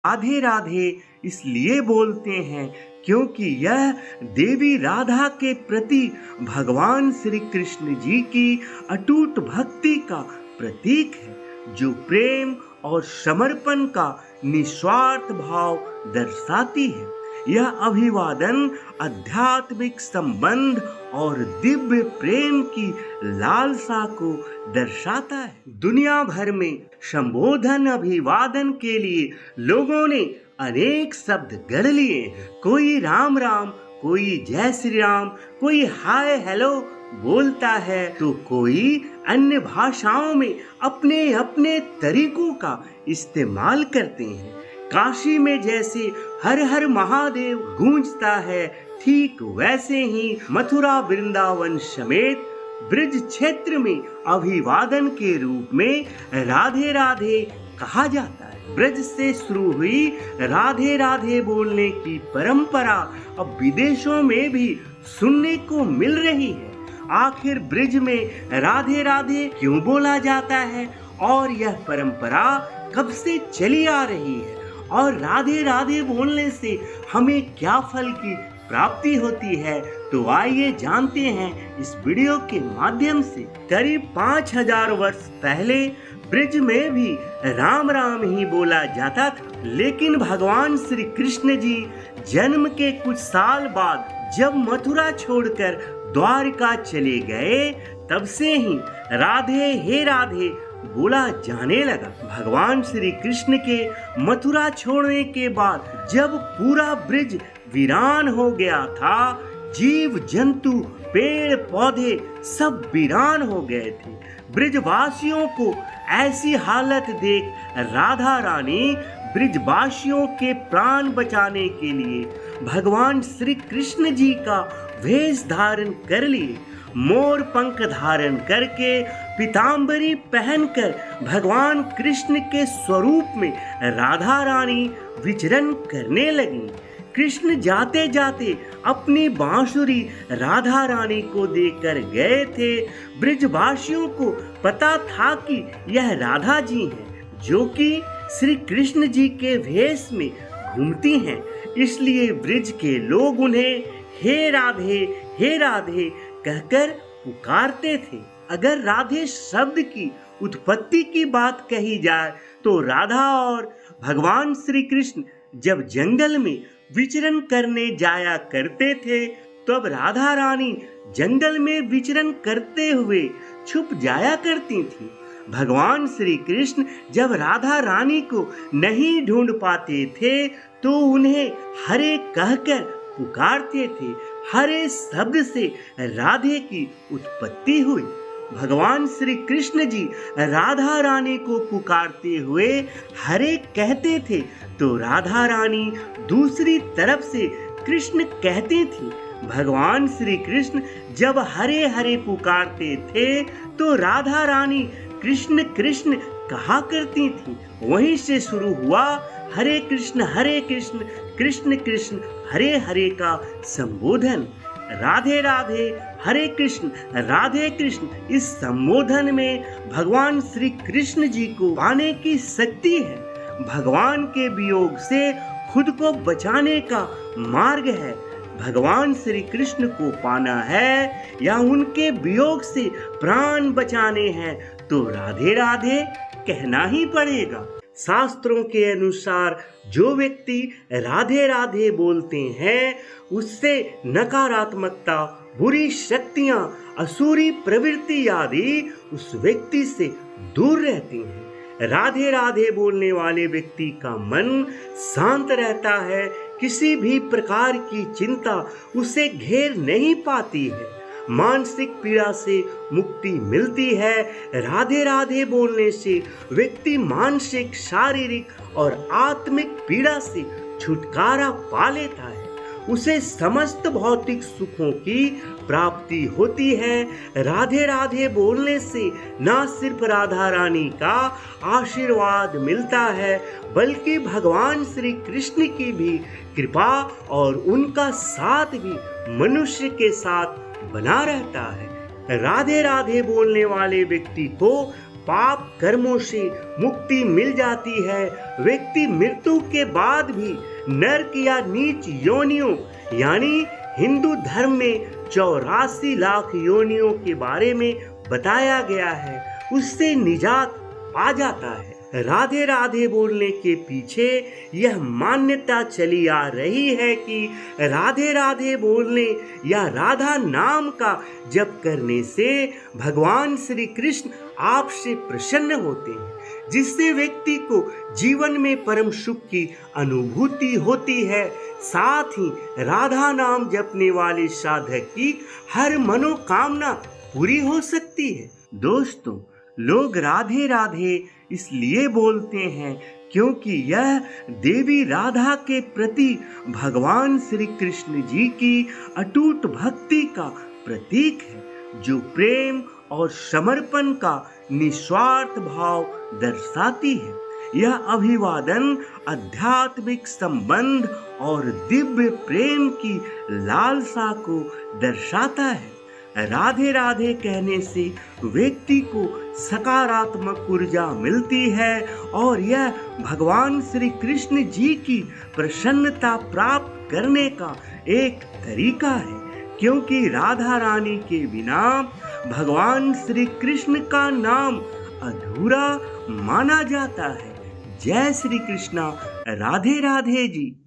राधे राधे इसलिए बोलते हैं क्योंकि यह देवी राधा के प्रति भगवान श्री कृष्ण जी की अटूट भक्ति का प्रतीक है, जो प्रेम और समर्पण का निस्वार्थ भाव दर्शाती है। यह अभिवादन आध्यात्मिक संबंध और दिव्य प्रेम की लालसा को दर्शाता है। दुनिया भर में संबोधन अभिवादन के लिए लोगों ने अनेक शब्द गढ़ लिए। कोई राम राम, कोई जय श्री राम, कोई हाय हेलो बोलता है, तो कोई अन्य भाषाओं में अपने अपने तरीकों का इस्तेमाल करते हैं। काशी में जैसे हर हर महादेव गूंजता है, ठीक वैसे ही मथुरा वृंदावन समेत ब्रज क्षेत्र में अभिवादन के रूप में राधे राधे कहा जाता है। ब्रज से शुरू हुई राधे राधे बोलने की परंपरा अब विदेशों में भी सुनने को मिल रही है। आखिर ब्रज में राधे राधे क्यों बोला जाता है और यह परंपरा कब से चली आ रही है, और राधे राधे बोलने से हमें क्या फल की प्राप्ति होती है, तो आइए जानते हैं इस वीडियो के माध्यम से। करीब 5000 वर्ष पहले ब्रज में भी राम राम ही बोला जाता था, लेकिन भगवान श्री कृष्ण जी जन्म के कुछ साल बाद जब मथुरा छोड़कर द्वारका चले गए, तब से ही राधे हे राधे बोला जाने लगा। भगवान श्री कृष्ण के मथुरा छोड़ने के बाद जब पूरा ब्रज वीरान हो गया था, जीव जंतु पेड़ पौधे सब वीरान हो गए थे। ब्रजवासियों को ऐसी हालत देख राधा रानी ब्रजवासियों के प्राण बचाने के लिए भगवान श्री कृष्ण जी का वेश धारण कर लिए। मोर पंख धारण करके पीतांबरी पहनकर भगवान कृष्ण के स्वरूप में राधा रानी विचरण करने लगी। कृष्ण जाते जाते अपनी बांसुरी राधा रानी को देकर गए थे। ब्रजवासियों को पता था कि यह राधा जी हैं, जो कि श्री कृष्ण जी के वेश में घूमती हैं, इसलिए ब्रज के लोग उन्हें हे राधे कहकर पुकारते थे। अगर राधे शब्द की उत्पत्ति की बात कही जाए तो राधा और भगवान श्री कृष्ण जब जंगल में विचरण करने जाया करते थे, तब राधा रानी जंगल में विचरण करते हुए छुप जाया करती थी। भगवान श्री कृष्ण जब राधा रानी को नहीं ढूंढ पाते थे तो उन्हें हरे कहकर पुकारते थे। हरे शब्द से राधे की उत्पत्ति हुई। भगवान श्री कृष्ण जी राधा रानी को पुकारते हुए हरे कहते थे, तो राधा रानी दूसरी तरफ से कृष्ण कहती थी। भगवान श्री कृष्ण जब हरे हरे पुकारते थे तो राधा रानी कृष्ण कृष्ण कहा करती थी। वहीं से शुरू हुआ हरे कृष्ण कृष्ण कृष्ण हरे हरे का संबोधन। राधे राधे हरे कृष्ण राधे कृष्ण, इस संबोधन में भगवान श्री कृष्ण जी को पाने की शक्ति है। भगवान के वियोग से खुद को बचाने का मार्ग है। भगवान श्री कृष्ण को पाना है या उनके वियोग से प्राण बचाने हैं, तो राधे राधे कहना ही पड़ेगा। शास्त्रों के अनुसार जो व्यक्ति राधे राधे बोलते हैं, उससे नकारात्मकता, बुरी शक्तियां, असुरी प्रवृत्ति आदि उस व्यक्ति से दूर रहती हैं। राधे राधे बोलने वाले व्यक्ति का मन शांत रहता है, किसी भी प्रकार की चिंता उसे घेर नहीं पाती है, मानसिक पीड़ा से मुक्ति मिलती है। राधे राधे बोलने से व्यक्ति मानसिक, शारीरिक और आत्मिक पीड़ा से छुटकारा पा लेता है। उसे समस्त भौतिक सुखों की प्राप्ति होती है। राधे राधे बोलने से न सिर्फ राधा रानी का आशीर्वाद मिलता है, बल्कि भगवान श्री कृष्ण की भी कृपा और उनका साथ भी मनुष्य के साथ बना रहता है। राधे राधे बोलने वाले व्यक्ति को पाप कर्मों से मुक्ति मिल जाती है। व्यक्ति मृत्यु के बाद भी नरक या नीच योनियों यानी हिंदू धर्म में 84 लाख योनियों के बारे में बताया गया है, उससे निजात पा जाता है। राधे राधे बोलने के पीछे यह मान्यता चली आ रही है कि राधे राधे बोलने या राधा नाम का जप करने से भगवान श्री कृष्ण आपसे प्रसन्न होते हैं, जिससे व्यक्ति को जीवन में परम सुख की अनुभूति होती है। साथ ही राधा नाम जपने वाले साधक की हर मनोकामना पूरी हो सकती है। दोस्तों, लोग राधे राधे इसलिए बोलते हैं क्योंकि यह देवी राधा के प्रति भगवान श्री कृष्ण जी की अटूट भक्ति का प्रतीक है, जो प्रेम और समर्पण का निस्वार्थ भाव दर्शाती है। यह अभिवादन आध्यात्मिक संबंध और दिव्य प्रेम की लालसा को दर्शाता है। राधे राधे कहने से व्यक्ति को सकारात्मक ऊर्जा मिलती है और यह भगवान श्री कृष्ण जी की प्रसन्नता प्राप्त करने का एक तरीका है, क्योंकि राधा रानी के बिना भगवान श्री कृष्ण का नाम अधूरा माना जाता है। जय श्री कृष्णा। राधे राधे जी।